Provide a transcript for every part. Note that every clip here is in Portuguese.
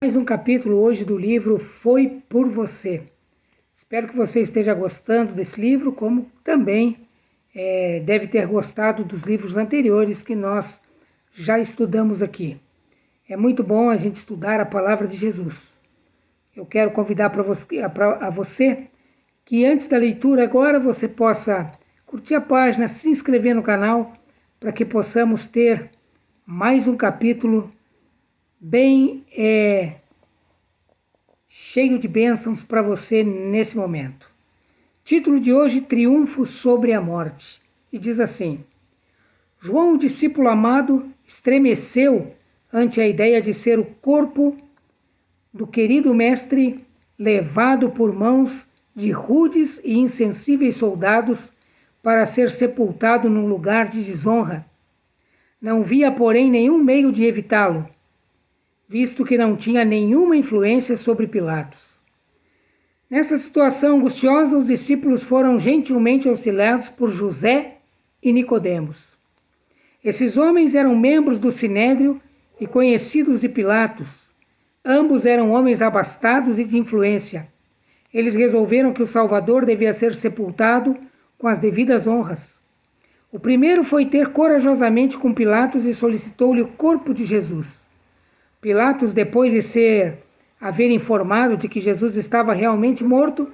Mais um capítulo hoje do livro Foi por Você. Espero que você esteja gostando desse livro, como também deve ter gostado dos livros anteriores que nós já estudamos aqui. É muito bom a gente estudar a palavra de Jesus. Eu quero convidar a você que antes da leitura agora você possa curtir a página, se inscrever no canal, para que possamos ter mais um capítulo bem cheio de bênçãos para você nesse momento. Título de hoje: Triunfo sobre a morte. E diz assim: João, o discípulo amado, estremeceu ante a ideia de ser o corpo do querido mestre levado por mãos de rudes e insensíveis soldados para ser sepultado num lugar de desonra. Não via, porém, nenhum meio de evitá-lo, visto que não tinha nenhuma influência sobre Pilatos. Nessa situação angustiosa, os discípulos foram gentilmente auxiliados por José e Nicodemos. Esses homens eram membros do Sinédrio e conhecidos de Pilatos. Ambos eram homens abastados e de influência. Eles resolveram que o Salvador devia ser sepultado com as devidas honras. O primeiro foi ter corajosamente com Pilatos e solicitou-lhe o corpo de Jesus. Pilatos, depois de haver informado de que Jesus estava realmente morto,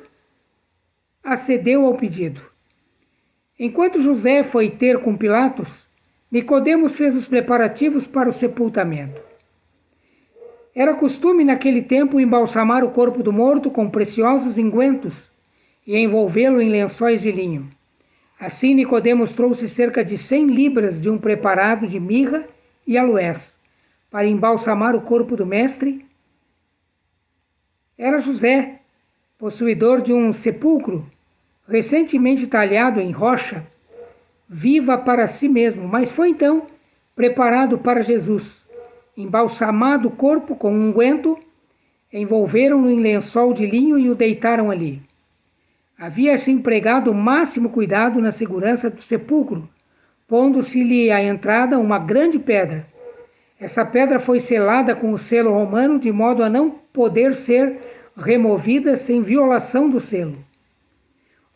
acedeu ao pedido. Enquanto José foi ter com Pilatos, Nicodemos fez os preparativos para o sepultamento. Era costume naquele tempo embalsamar o corpo do morto com preciosos ungüentos e envolvê-lo em lençóis de linho. Assim, Nicodemos trouxe cerca de 100 libras de um preparado de mirra e aloés para embalsamar o corpo do mestre. Era José, possuidor de um sepulcro recentemente talhado em rocha, viva para si mesmo, mas foi então preparado para Jesus. Embalsamado o corpo com um unguento, envolveram-no em lençol de linho e o deitaram ali. Havia-se empregado o máximo cuidado na segurança do sepulcro, pondo-se-lhe à entrada uma grande pedra. Essa pedra foi selada com o selo romano, de modo a não poder ser removida sem violação do selo.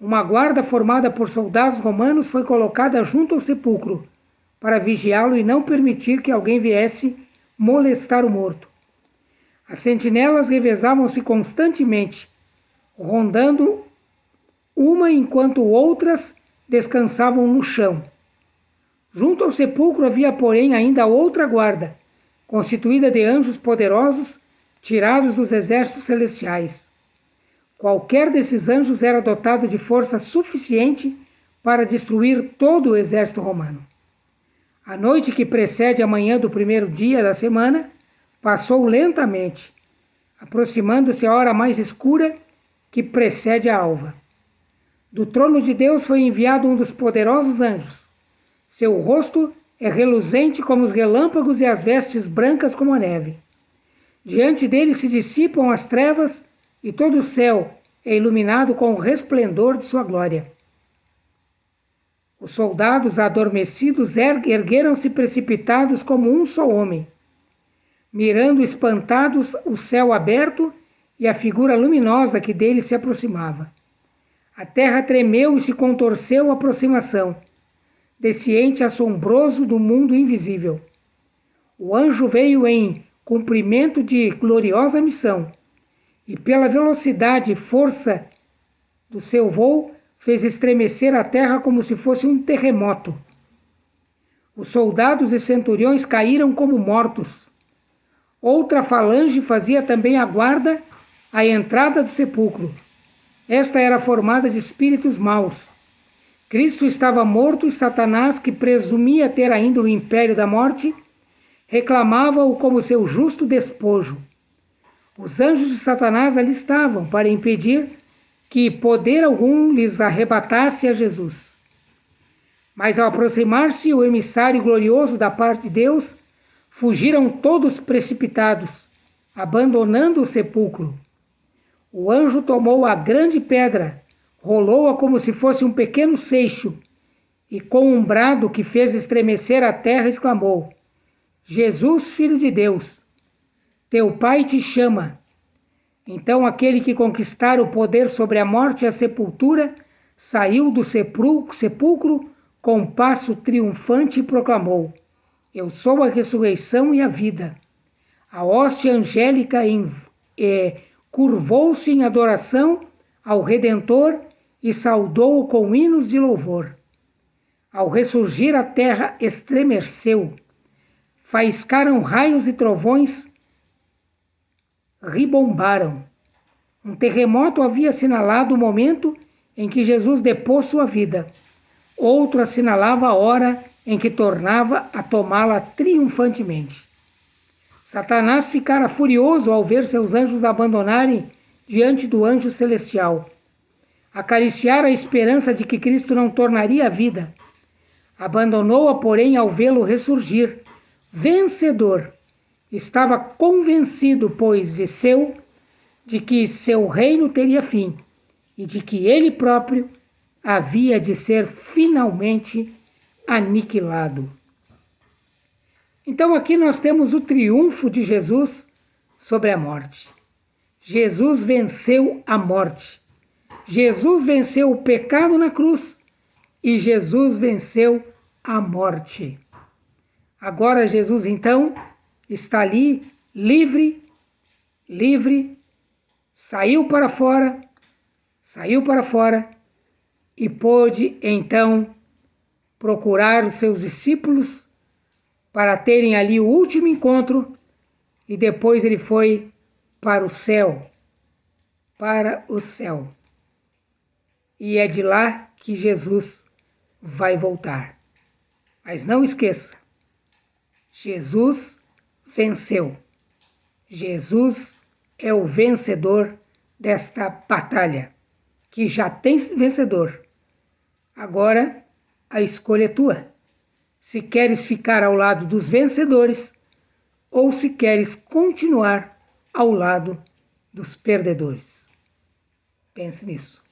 Uma guarda formada por soldados romanos foi colocada junto ao sepulcro, para vigiá-lo e não permitir que alguém viesse molestar o morto. As sentinelas revezavam-se constantemente, rondando uma enquanto outras descansavam no chão. Junto ao sepulcro havia, porém, ainda outra guarda, constituída de anjos poderosos tirados dos exércitos celestiais. Qualquer desses anjos era dotado de força suficiente para destruir todo o exército romano. A noite que precede a manhã do primeiro dia da semana passou lentamente, aproximando-se a hora mais escura que precede a alva. Do trono de Deus foi enviado um dos poderosos anjos. Seu rosto é reluzente como os relâmpagos e as vestes brancas como a neve. Diante dele se dissipam as trevas e todo o céu é iluminado com o resplendor de sua glória. Os soldados adormecidos ergueram-se precipitados como um só homem, mirando espantados o céu aberto e a figura luminosa que dele se aproximava. A terra tremeu e se contorceu à aproximação desse ente assombroso do mundo invisível. O anjo veio em cumprimento de gloriosa missão e, pela velocidade e força do seu voo, fez estremecer a terra como se fosse um terremoto. Os soldados e centuriões caíram como mortos. Outra falange fazia também a guarda à entrada do sepulcro. Esta era formada de espíritos maus. Cristo estava morto e Satanás, que presumia ter ainda o império da morte, reclamava-o como seu justo despojo. Os anjos de Satanás ali estavam para impedir que poder algum lhes arrebatasse a Jesus. Mas ao aproximar-se o emissário glorioso da parte de Deus, fugiram todos precipitados, abandonando o sepulcro. O anjo tomou a grande pedra, rolou-a como se fosse um pequeno seixo, e com um brado que fez estremecer a terra exclamou: Jesus, Filho de Deus, teu Pai te chama. Então aquele que conquistara o poder sobre a morte e a sepultura saiu do sepulcro com passo triunfante e proclamou: Eu sou a ressurreição e a vida. A hoste angélica curvou-se em adoração ao Redentor e saudou-o com hinos de louvor. Ao ressurgir, a terra estremeceu. Faiscaram raios e trovões, ribombaram. Um terremoto havia assinalado o momento em que Jesus depôs sua vida. Outro assinalava a hora em que tornava a tomá-la triunfantemente. Satanás ficara furioso ao ver seus anjos abandonarem diante do anjo celestial. Acariciara a esperança de que Cristo não tornaria a vida. Abandonou-a, porém, ao vê-lo ressurgir, vencedor. Estava convencido, pois, de que seu reino teria fim e de que ele próprio havia de ser finalmente aniquilado. Então aqui nós temos o triunfo de Jesus sobre a morte. Jesus venceu a morte. Jesus venceu o pecado na cruz e Jesus venceu a morte. Agora Jesus então está ali livre, saiu para fora e pôde então procurar os seus discípulos para terem ali o último encontro e depois ele foi para o céu, E é de lá que Jesus vai voltar. Mas não esqueça, Jesus venceu. Jesus é o vencedor desta batalha, que já tem vencedor. Agora a escolha é tua. Se queres ficar ao lado dos vencedores ou se queres continuar ao lado dos perdedores. Pense nisso.